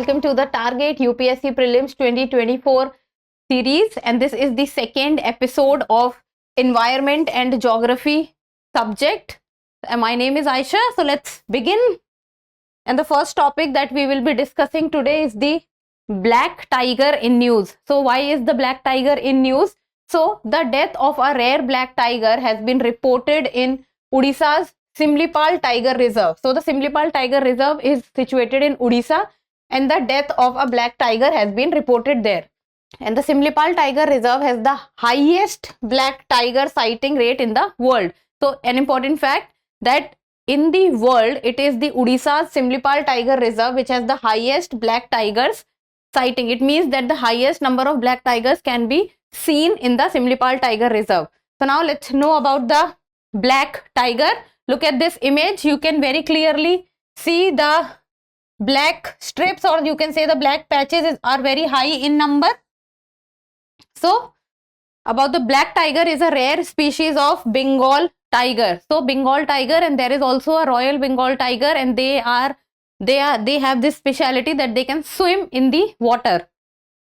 welcome to the Target UPSC Prelims 2024 series, and this is the second episode of Environment and Geography subject. My name is Aisha, so let's begin. And the first topic that we will be discussing today is the black tiger in news. So why is the black tiger in news? So the death of a rare black tiger has been reported in Odisha's Simlipal Tiger Reserve. So the Simlipal Tiger Reserve is situated in Odisha, and the death of a black tiger has been reported there. And the Simlipal Tiger Reserve has the highest black tiger sighting rate in the world. So an important fact that in the world, it is the Odisha's Simlipal Tiger Reserve which has the highest black tigers sighting. It means that the highest number of black tigers can be seen in the Simlipal Tiger Reserve. So now let's know about the black tiger. Look at this image. You can very clearly see the black strips, or you can say the black patches are very high in number. So about the black tiger is a rare species of Bengal tiger. So Bengal tiger, and there is also a Royal Bengal tiger, and they have this speciality that they can swim in the water.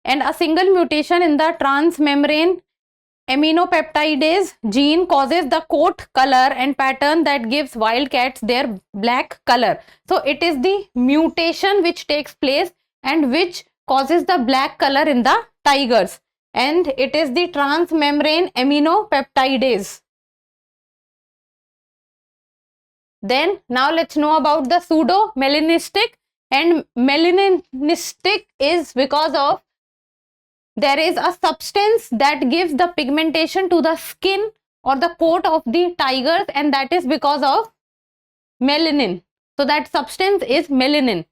And a single mutation in the transmembrane aminopeptidase gene causes the coat color and pattern that gives wildcats their black color. So it is the mutation which takes place and which causes the black color in the tigers, and it is the transmembrane aminopeptidase. Then now let's know about the pseudo-melanistic. And melanistic is because of there is a substance that gives the pigmentation to the skin or the coat of the tigers, and that is because of melanin. So that substance is melanin.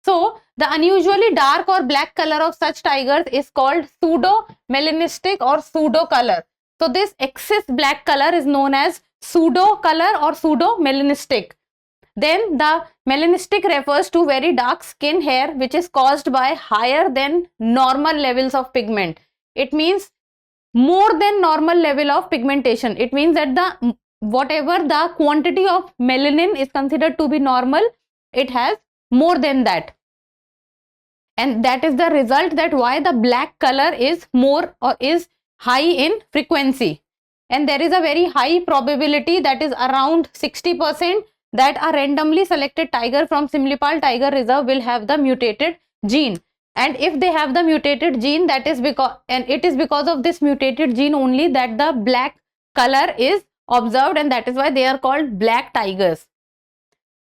So the unusually dark or black color of such tigers is called pseudo-melanistic or pseudo color. So this excess black color is known as pseudo color or pseudo-melanistic. Then the melanistic refers to very dark skin hair which is caused by higher than normal levels of pigment. It means more than normal level of pigmentation. It means that the whatever the quantity of melanin is considered to be normal, it has more than that. And that is the result that why the black color is more or is high in frequency. And there is a very high probability, that is around 60%, that a randomly selected tiger from Simlipal Tiger Reserve will have the mutated gene. And if they have the mutated gene, that is because, and it is because of this mutated gene only that the black color is observed, and that is why they are called black tigers.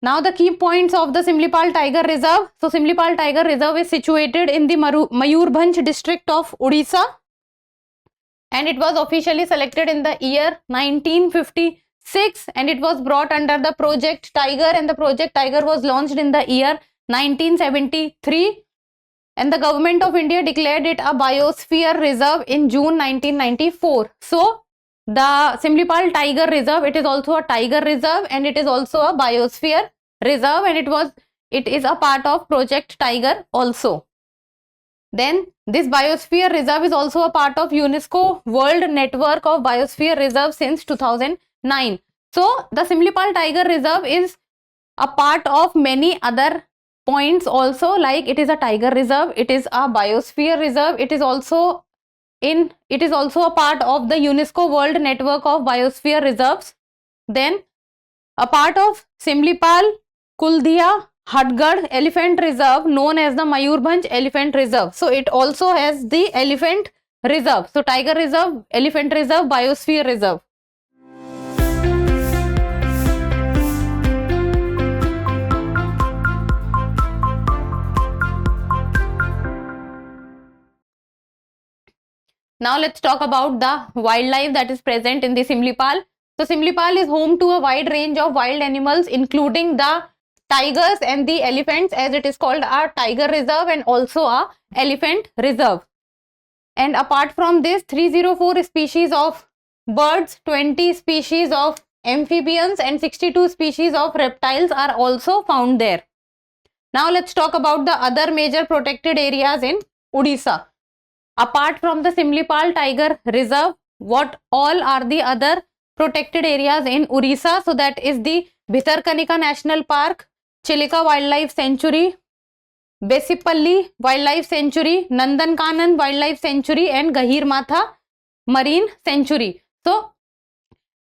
Now the key points of the Simlipal Tiger Reserve. So Simlipal Tiger Reserve is situated in the Mayurbhanj district of Odisha, and it was officially selected in the year 1956, and it was brought under the Project Tiger, and the Project Tiger was launched in the year 1973, and the government of India declared it a biosphere reserve in June 1994. So the Simlipal Tiger Reserve, it is also a tiger reserve, and it is also a biosphere reserve, and it is a part of Project Tiger also. Then this biosphere reserve is also a part of UNESCO World Network of Biosphere Reserve since 2009. So the Simlipal Tiger Reserve is a part of many other points also, like it is a tiger reserve, it is a biosphere reserve, it is also a part of the UNESCO World Network of Biosphere Reserves. Then a part of Simlipal Kuldia Hadgad Elephant Reserve, known as the Mayurbhanj Elephant Reserve. So it also has the elephant reserve. So tiger reserve, elephant reserve, biosphere reserve. Now let's talk about the wildlife that is present in the Simlipal. So Simlipal is home to a wide range of wild animals, including the tigers and the elephants, as it is called a tiger reserve and also a elephant reserve. And apart from this, 304 species of birds, 20 species of amphibians, and 62 species of reptiles are also found there. Now let's talk about the other major protected areas in Odisha. Apart from the Simlipal Tiger Reserve, what all are the other protected areas in Odisha? So that is the Bhitarkanika National Park, Chilika Wildlife Sanctuary, Besipalli Wildlife Sanctuary, Nandankanan Wildlife Sanctuary, and Gahirmatha Marine Sanctuary. So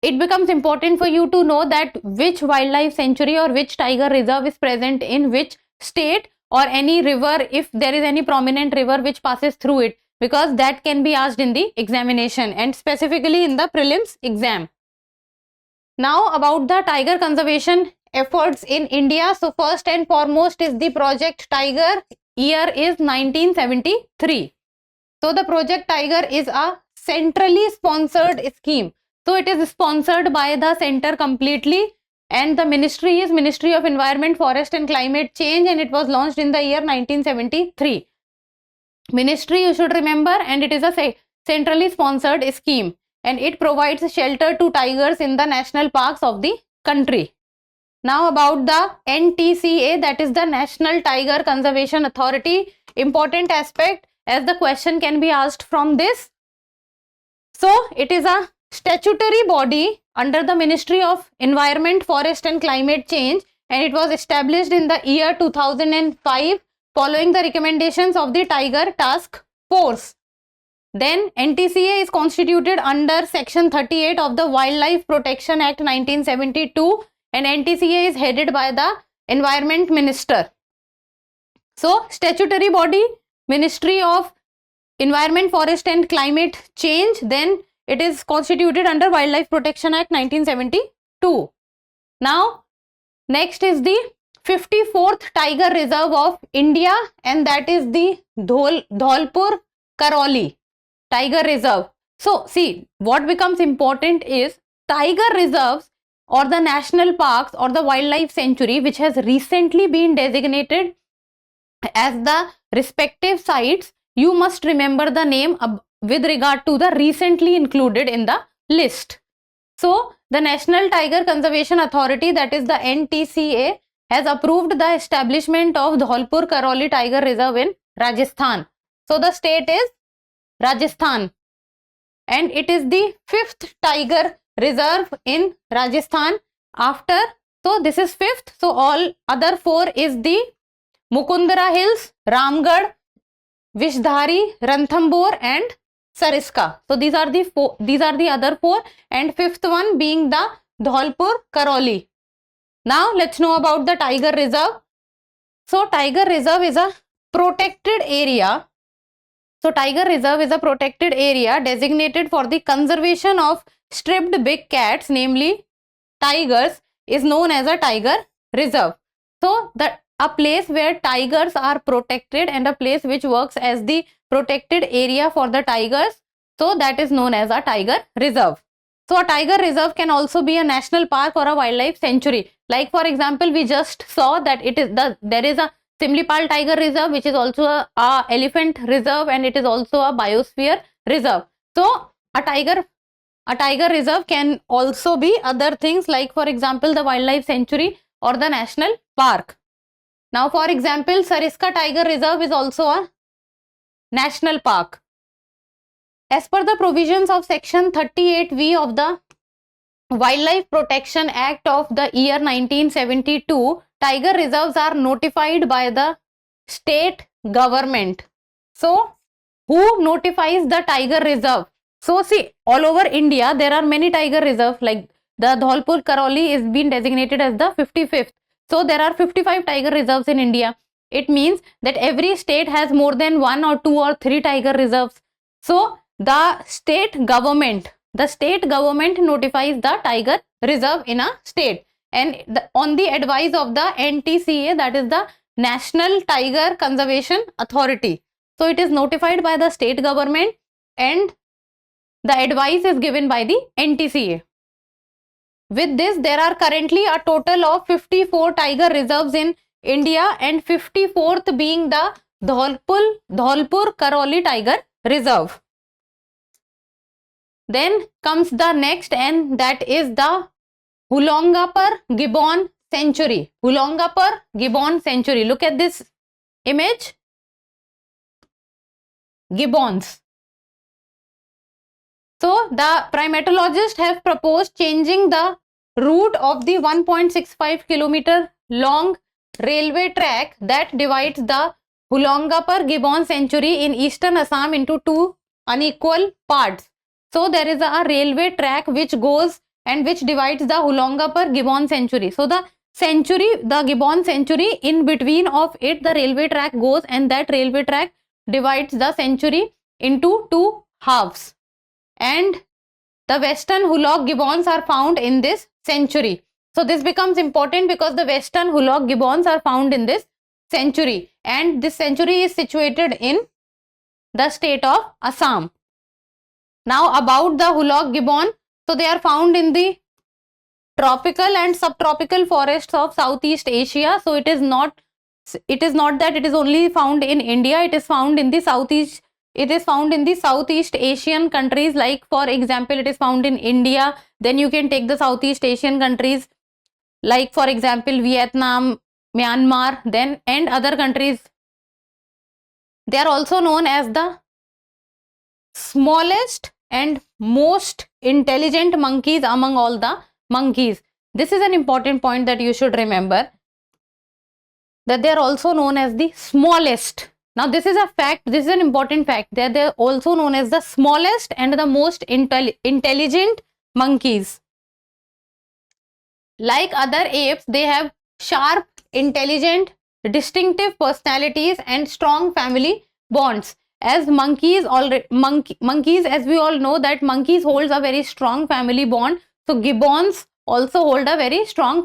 it becomes important for you to know that which wildlife sanctuary or which tiger reserve is present in which state, or any river, if there is any prominent river which passes through it, because that can be asked in the examination and specifically in the prelims exam. Now about the tiger conservation efforts in India. So first and foremost is the Project Tiger. Year is 1973. So the Project Tiger is a centrally sponsored scheme. So it is sponsored by the center completely, and the ministry is Ministry of Environment, Forest and Climate Change, and it was launched in the year 1973. Ministry, you should remember, and it is a centrally sponsored scheme, and it provides shelter to tigers in the national parks of the country. Now about the NTCA, that is the National Tiger Conservation Authority. Important aspect, as the question can be asked from this. So it is a statutory body under the Ministry of Environment, Forest and Climate Change, and it was established in the year 2005 following the recommendations of the Tiger Task Force. Then NTCA is constituted under Section 38 of the Wildlife Protection Act 1972, and NTCA is headed by the Environment Minister. So statutory body, Ministry of Environment, Forest and Climate Change, then it is constituted under Wildlife Protection Act 1972. Now next is the 54th Tiger Reserve of India, and that is the Dholpur Karoli Tiger Reserve. So see, what becomes important is tiger reserves or the national parks or the wildlife sanctuary which has recently been designated as the respective sites. You must remember the name with regard to the recently included in the list. So the National Tiger Conservation Authority, that is the NTCA, has approved the establishment of Dholpur Karoli Tiger Reserve in Rajasthan. So the state is Rajasthan, and it is the 5th tiger reserve in Rajasthan after. So this is 5th. So all other 4 is the Mukundra Hills, Ramgarh, Vishdhari, Ranthambore and Sariska. So these are the 4, these are the other 4, and 5th one being the Dholpur Karoli. Now let's know about the tiger reserve. So tiger reserve is a protected area. So tiger reserve is a protected area designated for the conservation of stripped big cats, namely tigers, is known as a tiger reserve. So a place where tigers are protected and a place which works as the protected area for the tigers, so that is known as a tiger reserve. So a tiger reserve can also be a national park or a wildlife sanctuary. Like for example, we just saw that there is a Simlipal Tiger Reserve, which is also a elephant reserve, and it is also a biosphere reserve. So a tiger reserve can also be other things, like for example the wildlife sanctuary or the national park. Now for example, Sariska Tiger Reserve is also a national park. As per the provisions of Section 38V of the Wildlife Protection Act of the year 1972, tiger reserves are notified by the state government. So who notifies the tiger reserve? So see, all over India there are many tiger reserves, like the Dholpur Karoli is being designated as the 55th. So there are 55 tiger reserves in India. It means that every state has more than 1 or 2 or 3 tiger reserves. So the state government notifies the tiger reserve in a state, and on the advice of the NTCA, that is the National Tiger Conservation Authority. So it is notified by the state government and the advice is given by the NTCA. With this, there are currently a total of 54 tiger reserves in India, and 54th being the Dholpur Karoli Tiger Reserve. Then comes the next, and that is the Houlongapur Gibbon Sanctuary. Houlongapur Gibbon Sanctuary. Look at this image. Gibbons. So the primatologists have proposed changing the route of the 1.65 kilometer long railway track that divides the Hulongapur Gibbon Sanctuary in eastern Assam into two unequal parts. So there is a railway track which goes and which divides the Hulongapur Gibbon Sanctuary. So the Gibbon Sanctuary, in between of it the railway track goes, and that railway track divides the sanctuary into two halves, and the western Hulong gibbons are found in this sanctuary. So this becomes important because the western Hulong gibbons are found in this sanctuary, and this sanctuary is situated in the state of Assam. Now about the Hulong gibbon, so they are found in the tropical and subtropical forests of Southeast Asia. So it is not that it is only found in India, it is found in the Southeast Asian countries. Like for example, it is found in India. Then you can take the Southeast Asian countries like for example Vietnam, Myanmar, then and other countries. They are also known as the smallest and most intelligent monkeys among all the monkeys. This is an important point that you should remember, that they are also known as the smallest. Now this is a fact, this is an important fact, that they are also known as the smallest and the most intelligent monkeys. Like other apes, they have sharp, intelligent, distinctive personalities and strong family bonds. As monkeys, as we all know that monkeys holds a very strong family bond. So gibbons also hold a very strong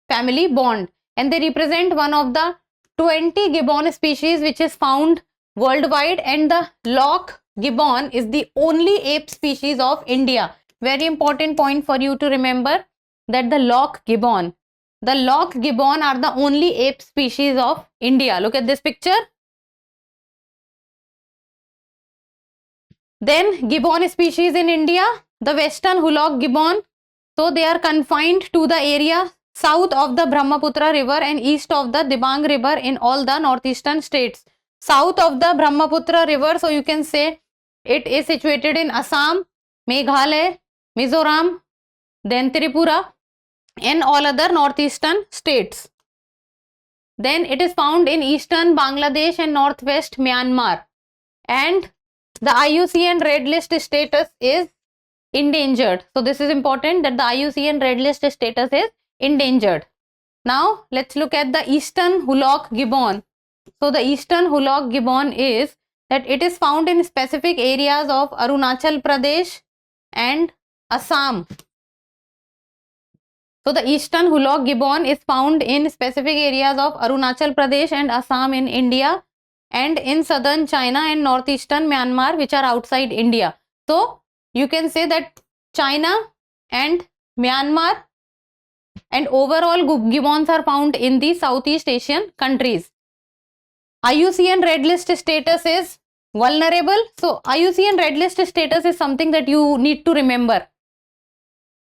family bond, and they represent one of the 20 gibbon species which is found worldwide, and the lock gibbon is the only ape species of India. Very important point for you to remember, that the lock gibbon are the only ape species of India. Look at this picture. Then gibbon species in India, the western Hulong gibbon. So they are confined to the area south of the Brahmaputra river and east of the Dibang river in all the northeastern states. South of the Brahmaputra river, so you can say it is situated in Assam, Meghalaya, Mizoram, then Tripura and all other northeastern states. Then it is found in eastern Bangladesh and northwest Myanmar, and the IUCN Red List status is endangered. So this is important, that the IUCN Red List status is endangered. Now let's look at the eastern Hulong gibbon. So the eastern Hulong gibbon is that it is found in specific areas of Arunachal Pradesh and Assam. So the eastern Hulong gibbon is found in specific areas of Arunachal Pradesh and Assam in India, and in southern China and northeastern Myanmar, which are outside India. So you can say that China and Myanmar and overall gibbons are found in the Southeast Asian countries. IUCN Red List status is vulnerable. So IUCN Red List status is something that you need to remember.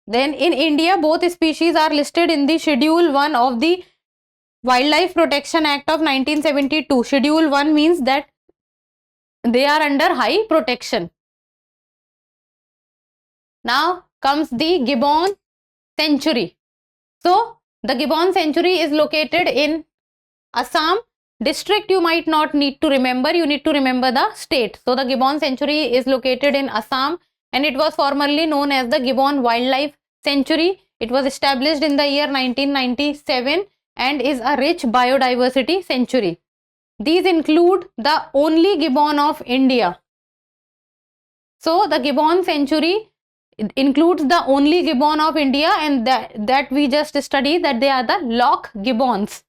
Then in India, both species are listed in the Schedule 1 of the Wildlife Protection Act of 1972. Schedule 1 means that they are under high protection. Now comes the Gibbon Sanctuary. So the Gibbon Sanctuary is located in Assam. District you might not need to remember, you need to remember the state. So the Gibbon Sanctuary is located in Assam, and it was formerly known as the Gibbon Wildlife Sanctuary. It was established in the year 1997 and is a rich biodiversity sanctuary. These include the only gibbon of India. So the Gibbon Sanctuary includes the only gibbon of India, and that we just studied, that they are the lock gibbons.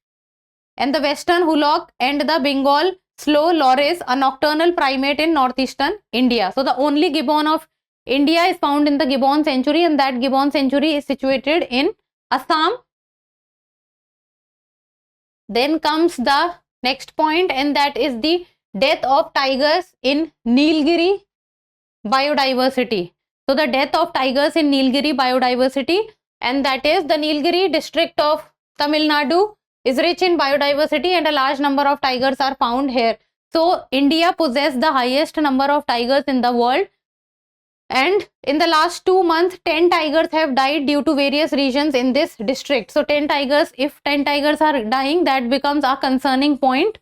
And the western Hulong and the Bengal slow loris, a nocturnal primate in northeastern India. So the only gibbon of India is found in the Gibbon Sanctuary, and that Gibbon Sanctuary is situated in Assam. Then comes the next point, and that is the death of tigers in Nilgiri biodiversity. So the death of tigers in Nilgiri biodiversity, and that is the Nilgiri district of Tamil Nadu is rich in biodiversity, and a large number of tigers are found here. So India possesses the highest number of tigers in the world, and in the last 2 months 10 tigers have died due to various reasons in this district. So 10 tigers, if 10 tigers are dying, that becomes a concerning point.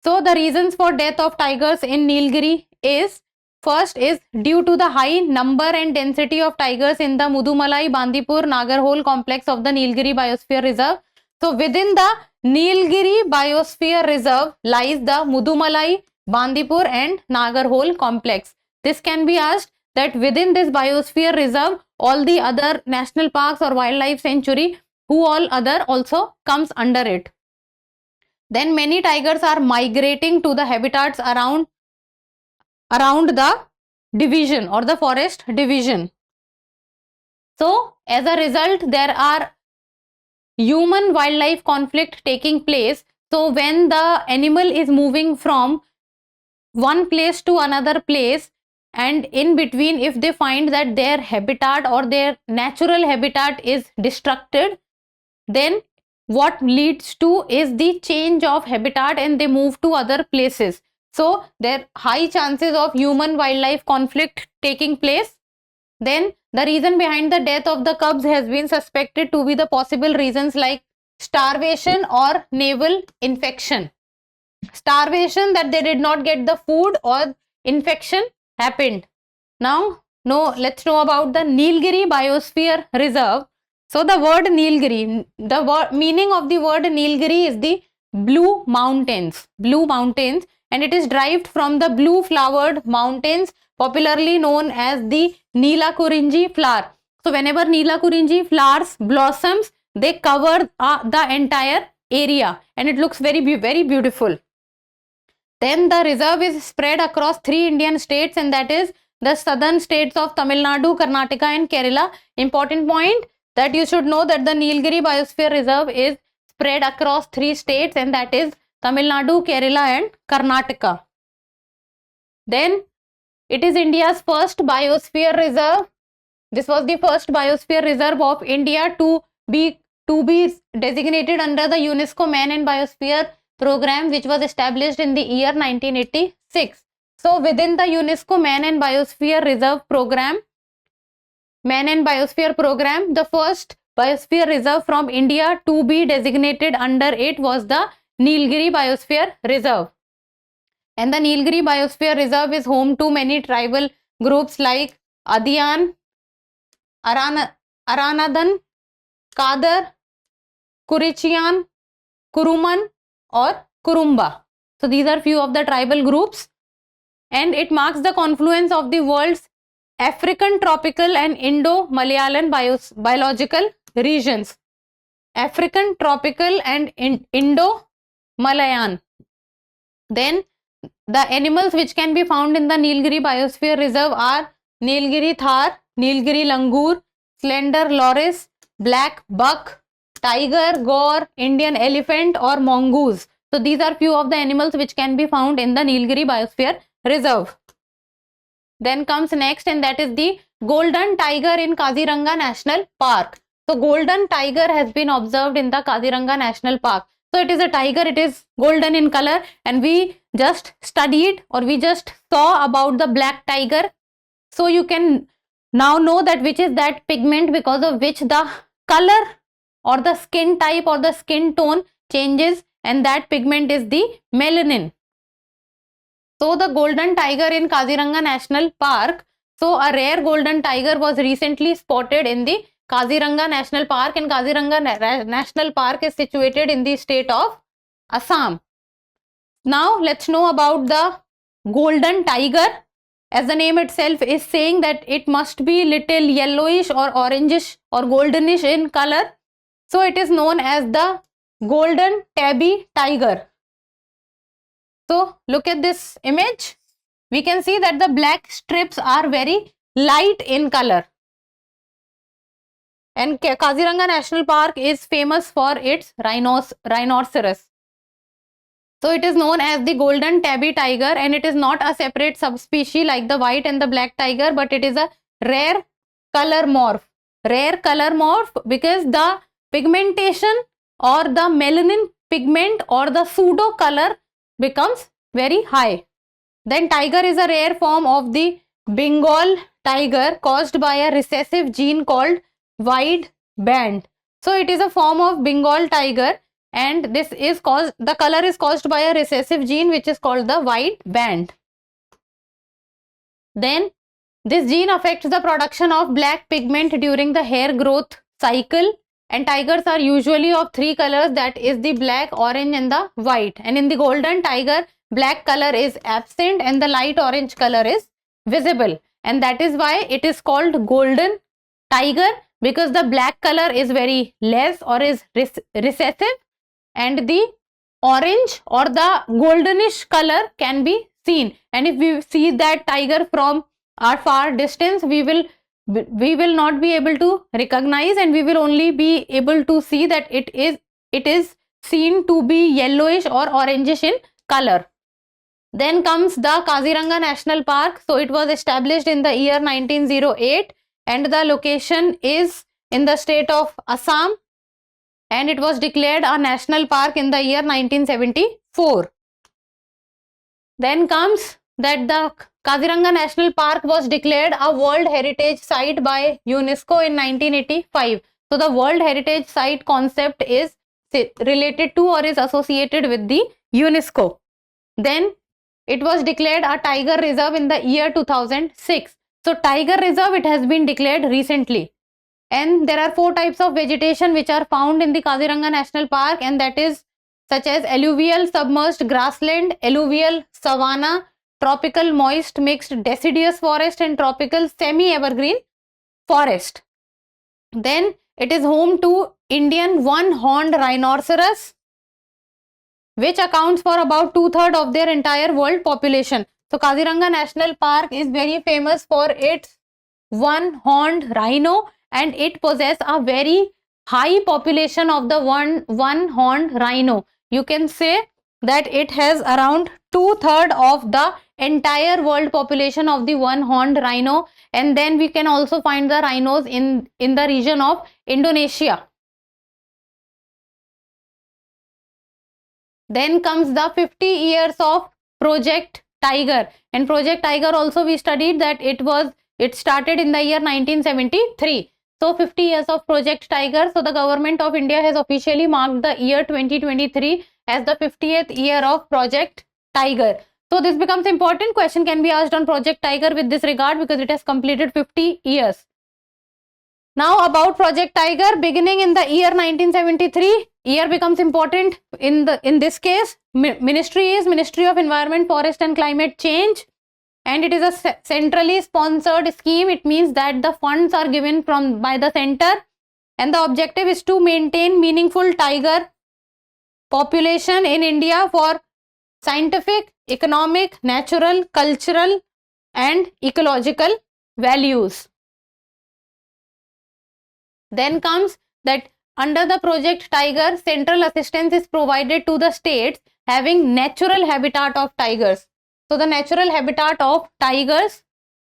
So the reasons for death of tigers in Nilgiri is, first is due to the high number and density of tigers in the Mudumalai, Bandipur, Nagarhole complex of the Nilgiri Biosphere Reserve. So within the Nilgiri Biosphere Reserve lies the Mudumalai, Bandipur and Nagarhole complex. This can be asked that within this Biosphere Reserve, all the other national parks or wildlife sanctuary, who all other also comes under it. Then many tigers are migrating to the habitats around the division or the forest division. So as a result, there are human wildlife conflict taking place. So when the animal is moving from one place to another place, and in between if they find that their habitat or their natural habitat is destructed, then what leads to is the change of habitat and they move to other places. So there are high chances of human wildlife conflict taking place. Then the reason behind the death of the cubs has been suspected to be the possible reasons like starvation or naval infection. Starvation, that they did not get the food, or infection happened. Now let's know about the Nilgiri Biosphere Reserve. So the word Nilgiri, the meaning of the word Nilgiri is the blue mountains, and it is derived from the blue flowered mountains, popularly known as the Neelakurinji flower. So whenever Neelakurinji flowers blossoms, they cover the entire area and it looks very beautiful. Then the reserve is spread across 3 Indian states, and that is the southern states of Tamil Nadu, Karnataka and Kerala. Important point that you should know that the Nilgiri Biosphere Reserve is spread across 3 states, and that is Tamil Nadu, Kerala and Karnataka. Then it is India's first biosphere reserve. This was the first biosphere reserve of India to be designated under the UNESCO Man and Biosphere program, which was established in the year 1986. So within the UNESCO Man and Biosphere Reserve program, the first biosphere reserve from India to be designated under it was the Nilgiri Biosphere Reserve. And the Nilgiri Biosphere Reserve is home to many tribal groups like Adiyan, Aranadan, Kadar, Kurichian, Kuruman or Kurumba. So these are few of the tribal groups, and it marks the confluence of the world's African tropical and Indo-Malayan biological regions. African tropical and Indo-Malayan. Then the animals which can be found in the Nilgiri Biosphere Reserve are Nilgiri Thar, Nilgiri Langur, slender loris, black buck, tiger, gaur, Indian elephant or mongoose. So these are few of the animals which can be found in the Nilgiri Biosphere Reserve. Then comes next, and that is the golden tiger in Kaziranga National Park. So golden tiger has been observed in the Kaziranga National Park. So it is a tiger, it is golden in color, and we just studied or we just saw about the black tiger. So you can now know that which is that pigment because of which the color or the skin type or the skin tone changes, and that pigment is the melanin. So the golden tiger in Kaziranga National Park. So a rare golden tiger was recently spotted in the Kaziranga National Park, and Kaziranga National Park is situated in the state of Assam. Now let's know about the golden tiger. As the name itself is saying that it must be little yellowish or orangish or goldenish in color. So it is known as the golden tabby tiger. So look at this image. We can see that the black strips are very light in color. And Kaziranga National Park is famous for its rhinoceros. So it is known as the golden tabby tiger, and it is not a separate subspecies like the white and the black tiger, but it is a rare color morph. Rare color morph because the pigmentation or the melanin pigment or the pseudo color becomes very high. Then tiger is a rare form of the Bengal tiger caused by a recessive gene called wide band. So it is a form of Bengal tiger and this is caused, the color is caused by a recessive gene which is called the white band. Then this gene affects the production of black pigment during the hair growth cycle, and tigers are usually of three colors, that is the black, orange and the white. And in the golden tiger, black color is absent and the light orange color is visible, and that is why it is called golden tiger, because the black color is very less or is recessive, and the orange or the goldenish color can be seen. And if we see that tiger from our far distance, we will not be able to recognize, and we will only be able to see that it is seen to be yellowish or orangish in color. Then comes the Kaziranga National Park. So it was established in the year 1908 and the location is in the state of Assam, and it was declared a national park in the year 1974. Then comes that the Kaziranga National Park was declared a World Heritage Site by UNESCO in 1985. So the World Heritage Site concept is related to or is associated with the UNESCO. Then it was declared a tiger reserve in the year 2006. So tiger reserve, it has been declared recently. And there are 4 types of vegetation which are found in the Kaziranga National Park, and that is such as alluvial submerged grassland, alluvial savanna, tropical moist mixed deciduous forest and tropical semi-evergreen forest. Then it is home to Indian one-horned rhinoceros, which accounts for about 2/3 of their entire world population. So Kaziranga National Park is very famous for its one-horned rhino, and it possesses a very high population of the one-horned rhino. You can say that it has around 2/3 of the entire world population of the one-horned rhino, and then we can also find the rhinos in the region of Indonesia. Then comes the 50 years of Project Tiger, and Project Tiger also we studied that it started in the year 1973. So 50 years of Project Tiger. So the government of India has officially marked the year 2023 as the 50th year of Project Tiger. So this becomes important. Question can be asked on Project Tiger with this regard because it has completed 50 years. Now about Project Tiger, beginning in the year 1973, year becomes important in this case. Ministry is Ministry of Environment, Forest and Climate Change, and it is a centrally sponsored scheme. It means that the funds are given by the center, and the objective is to maintain meaningful tiger population in India for scientific, economic, natural, cultural and ecological values. Then comes that under the Project Tiger, central assistance is provided to the states having natural habitat of tigers. So the natural habitat of tigers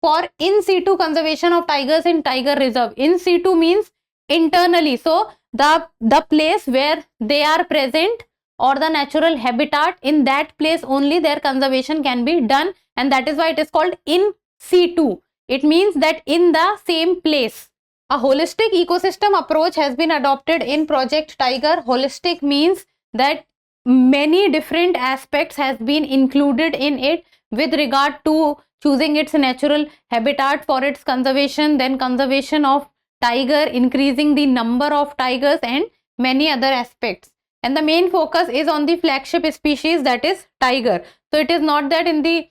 for in situ conservation of tigers in tiger reserve. In situ means internally. So the place where they are present or the natural habitat, in that place only their conservation can be done, and that is why it is called in situ. It means that in the same place. A holistic ecosystem approach has been adopted in Project Tiger. Holistic means that many different aspects has been included in it with regard to choosing its natural habitat for its conservation, then conservation of tiger, increasing the number of tigers and many other aspects. And the main focus is on the flagship species, that is tiger. So it is not that in the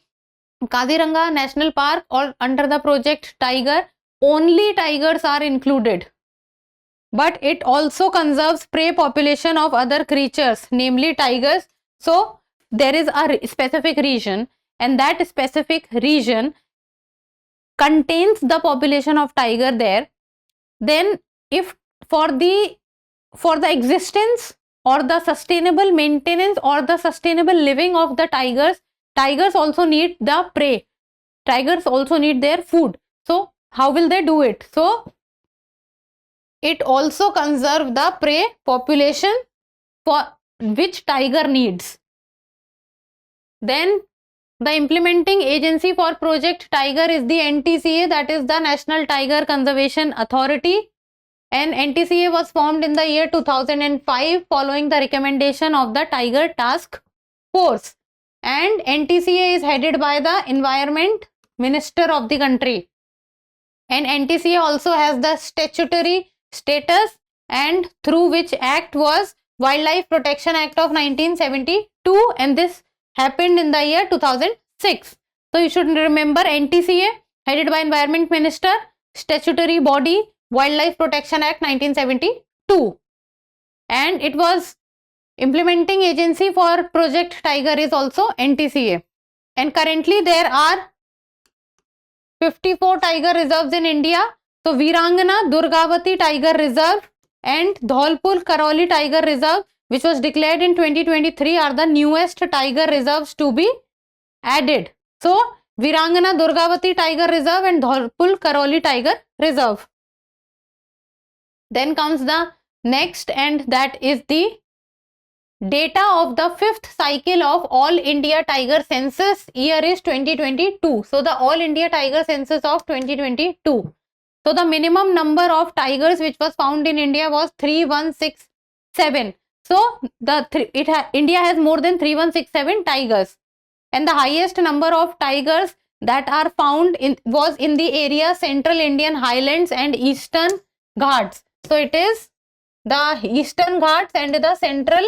Kaziranga National Park or under the Project Tiger only tigers are included, but it also conserves prey population of other creatures, namely tigers. So there is a specific region, and that specific region contains the population of tiger there. Then if for the existence or the sustainable maintenance or the sustainable living of the tigers also need the prey. Tigers also need their food. So how will they do it? So it also conserves the prey population for which tiger needs. Then the implementing agency for Project Tiger is the NTCA, that is the National Tiger Conservation Authority. and NTCA was formed in the year 2005 following the recommendation of the Tiger Task Force, and NTCA is headed by the Environment Minister of the country, and NTCA also has the statutory status, and through which act was Wildlife Protection Act of 1972, and this happened in the year 2006. So you should remember NTCA headed by Environment Minister, statutory body Wildlife Protection Act 1972, and it was implementing agency for Project Tiger is also NTCA, and currently there are 54 tiger reserves in India. So Virangana Durgavati Tiger Reserve and Dholpur Karoli Tiger Reserve, which was declared in 2023, are the newest tiger reserves to be added. So Virangana Durgavati Tiger Reserve and Dholpur Karoli Tiger Reserve. Then comes the next, and that is the data of the 5th cycle of All India Tiger Census. Year is 2022. So the All India Tiger Census of 2022. So the minimum number of tigers which was found in India was 3167. So India has more than 3167 tigers, and the highest number of tigers that are found was in the area Central Indian Highlands and Eastern Ghats. So it is the Eastern Ghats and the Central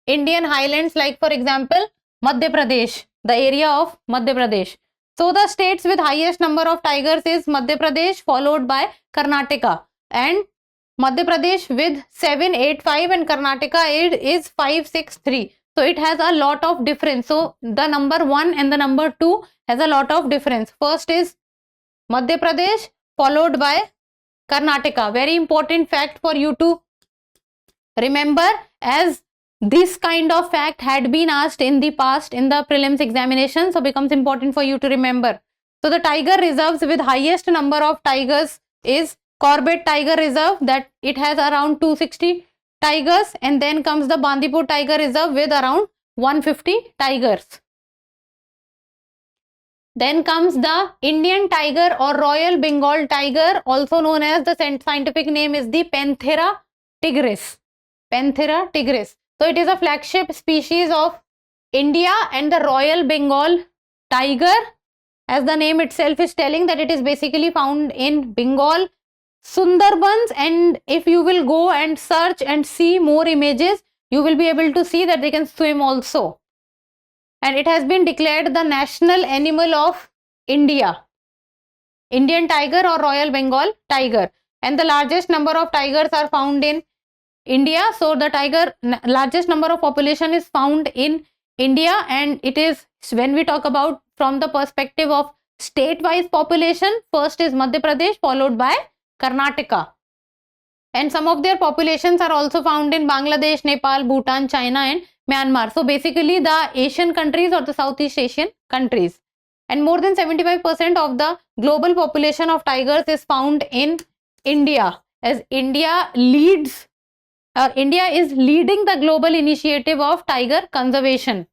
Indian Highlands, like for example Madhya Pradesh, the area of Madhya Pradesh. So the states with highest number of tigers is Madhya Pradesh, followed by Karnataka, and Madhya Pradesh with 785 and Karnataka is 563. So it has a lot of difference. So the number 1 and the number 2 has a lot of difference. First is Madhya Pradesh, followed by Karnataka. Very important fact for you to remember, as this kind of fact had been asked in the past in the prelims examination, so becomes important for you to remember. So the tiger reserves with highest number of tigers is Corbett Tiger Reserve, that it has around 260 tigers, and then comes the Bandipur Tiger Reserve with around 150 tigers. Then comes the Indian tiger or Royal Bengal tiger, also known as, the scientific name is the Panthera tigris. Panthera tigris. So it is a flagship species of India, and the Royal Bengal tiger, as the name itself is telling, that it is basically found in Bengal, Sundarbans, and if you will go and search and see more images, you will be able to see that they can swim also. And it has been declared the national animal of India, Indian tiger or Royal Bengal tiger, and the largest number of tigers are found in India. So the tiger largest number of population is found in India, and it is, when we talk about from the perspective of state-wise population, first is Madhya Pradesh, followed by Karnataka, and some of their populations are also found in Bangladesh, Nepal, Bhutan, China and Myanmar. So basically the Asian countries or the Southeast Asian countries, and more than 75% of the global population of tigers is found in India, as India is leading the global initiative of tiger conservation.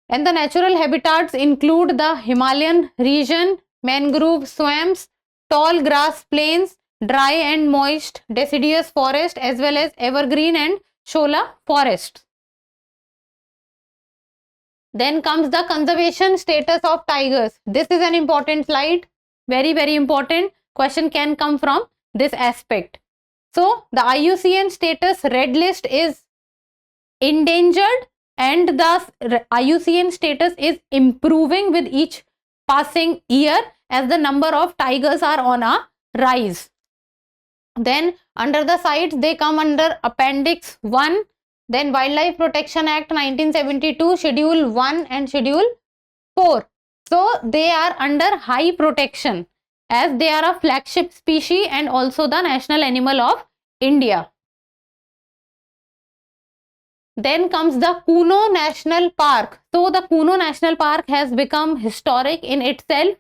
And the natural habitats include the Himalayan region, mangrove swamps, tall grass plains, dry and moist deciduous forest, as well as evergreen and shola forests. Then comes the conservation status of tigers. This is an important slide, very important. Question can come from this aspect. So the IUCN status red list is endangered, and the IUCN status is improving with each passing year, as the number of tigers are on a rise. Then under the sites they come under Appendix 1, then Wildlife Protection Act 1972, Schedule 1 and Schedule 4. So they are under high protection, as they are a flagship species and also the national animal of India. Then comes the Kuno National Park. So the Kuno National Park has become historic in itself,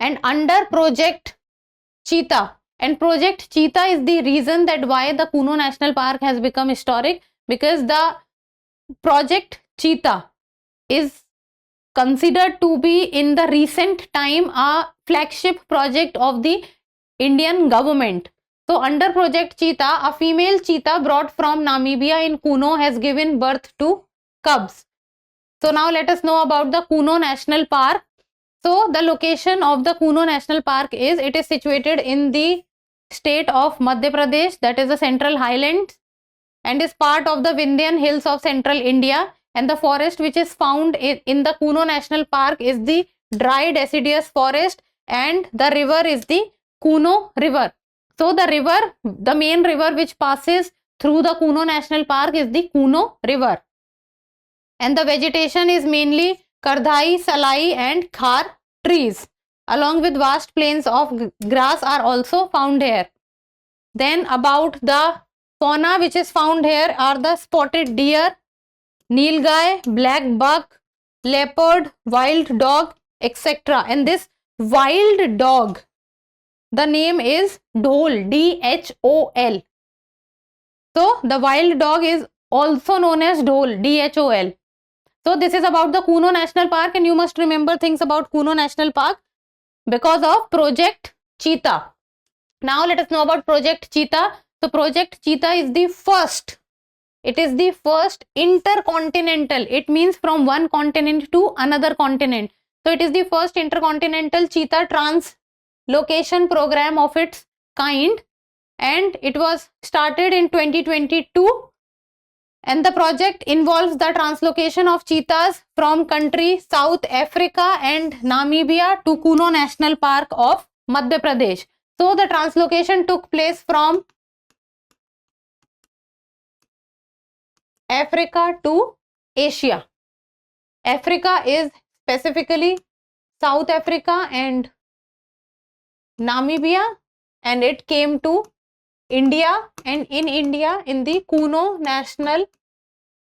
and under Project Cheetah. And Project Cheetah is the reason that why the Kuno National Park has become historic, because the Project Cheetah is considered to be in the recent time a flagship project of the Indian government. So under Project Cheetah, a female cheetah brought from Namibia in Kuno has given birth to cubs. So now let us know about the Kuno National Park. So the location of the Kuno National Park is, it is situated in the state of Madhya Pradesh, that is the Central Highlands, and is part of the Vindhyan Hills of Central India. And the forest which is found in the Kuno National Park is the dry deciduous forest, and the river is the Kuno River. So the river, the main river which passes through the Kuno National Park is the Kuno River. And the vegetation is mainly Kardhai, Salai and Khar trees, along with vast plains of grass are also found here. Then about the fauna which is found here are the spotted deer, nilgai, black buck, leopard, wild dog, etc. And this wild dog, the name is dhol, D-H-O-L. So the wild dog is also known as dhol, D-H-O-L. So this is about the Kuno National Park, and you must remember things about Kuno National Park because of Project Cheetah. Now let us know about Project Cheetah. So Project Cheetah is the first, it is the first intercontinental, it means from one continent to another continent. So it is the first intercontinental cheetah translocation program of its kind, and it was started in 2022. And the project involves the translocation of cheetahs from country South Africa and Namibia to Kuno National Park of Madhya Pradesh. So the translocation took place from Africa to Asia. Africa is specifically South Africa and Namibia, and it came to India, and in India in the Kuno National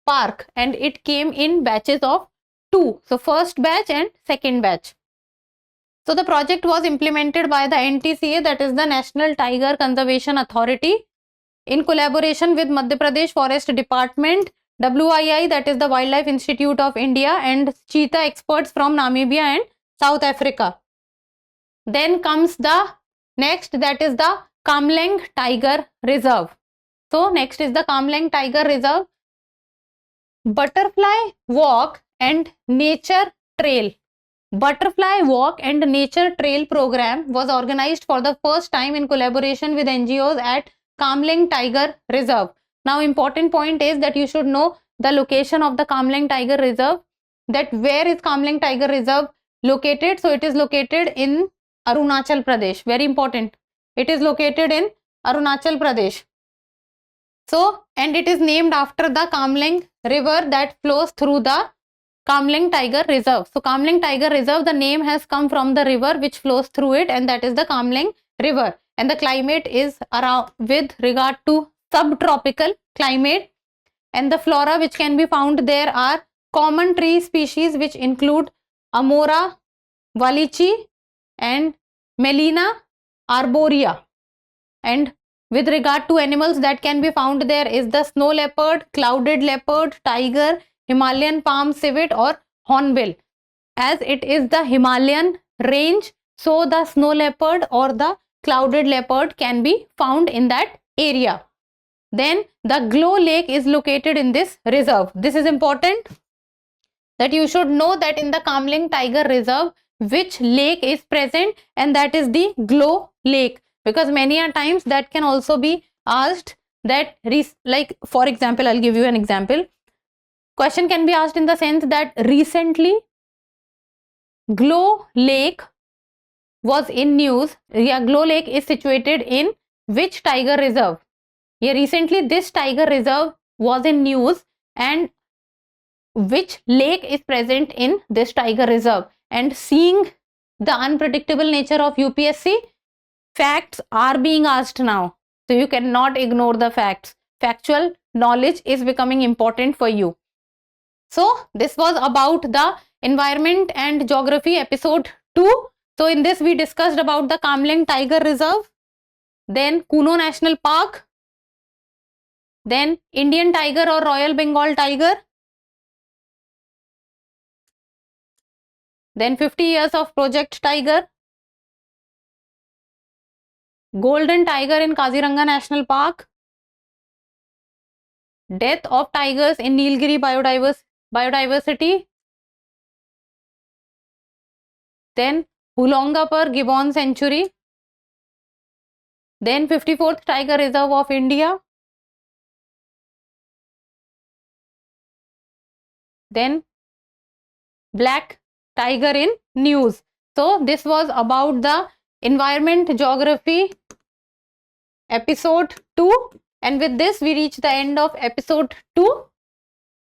Park, and it came in batches of 2. So first batch and second batch. So the project was implemented by the NTCA, that is the National Tiger Conservation Authority, in collaboration with Madhya Pradesh Forest Department, WII, that is the Wildlife Institute of India, and cheetah experts from Namibia and South Africa. Then comes the next, that is the Kamleng Tiger Reserve. So next is the Kamleng Tiger Reserve. Butterfly Walk and Nature Trail. Butterfly Walk and Nature Trail program was organized for the first time in collaboration with NGOs at Kamleng Tiger Reserve. Now important point is that you should know the location of the Kamleng Tiger Reserve, that where is Kamleng Tiger Reserve located. So it is located in Arunachal Pradesh, very important. It is located in Arunachal Pradesh. So, and it is named after the Kamleng river that flows through the Kamleng Tiger Reserve. So Kamleng Tiger Reserve, the name has come from the river which flows through it, and that is the Kamleng River. And the climate is around with regard to subtropical climate, and the flora which can be found there are common tree species which include Amora wallichii and Melina arborea. And with regard to animals that can be found there is the snow leopard, clouded leopard, tiger, Himalayan palm civet or hornbill. As it is the Himalayan range, so the snow leopard or the clouded leopard can be found in that area. Then the Glow Lake is located in this reserve. This is important that you should know that in the Kamleng Tiger Reserve which lake is present, and that is the Glow Lake, because many a times that can also be asked that, like for example, I'll give you an example. Question can be asked in the sense that recently Glow Lake was in news. Yeah, Glow Lake is situated in which tiger reserve? Yeah, recently this tiger reserve was in news, and which lake is present in this tiger reserve. And seeing the unpredictable nature of UPSC, facts are being asked now. So you cannot ignore the facts. Factual knowledge is becoming important for you. So this was about the environment and geography episode 2. So in this we discussed about the Kamleng Tiger Reserve, then Kuno National Park, then Indian tiger or Royal Bengal tiger, then 50 years of Project Tiger, golden tiger in Kaziranga National Park, death of tigers in Nilgiri biodiversity, then Hulongapur Gibbon Sanctuary, then 54th Tiger Reserve of India, then black tiger in news. So this was about the environment geography episode 2, and with this we reach the end of episode 2,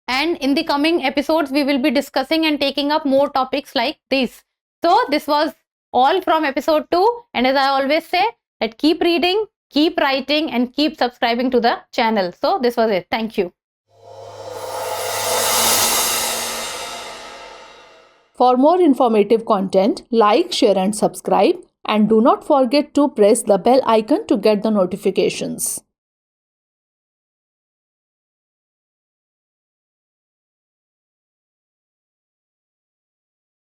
and in the coming episodes we will be discussing and taking up more topics like this. So this was all from episode 2, and as I always say, that keep reading, keep writing, and keep subscribing to the channel. So this was it. Thank you. For more informative content, like, share and subscribe, and do not forget to press the bell icon to get the notifications.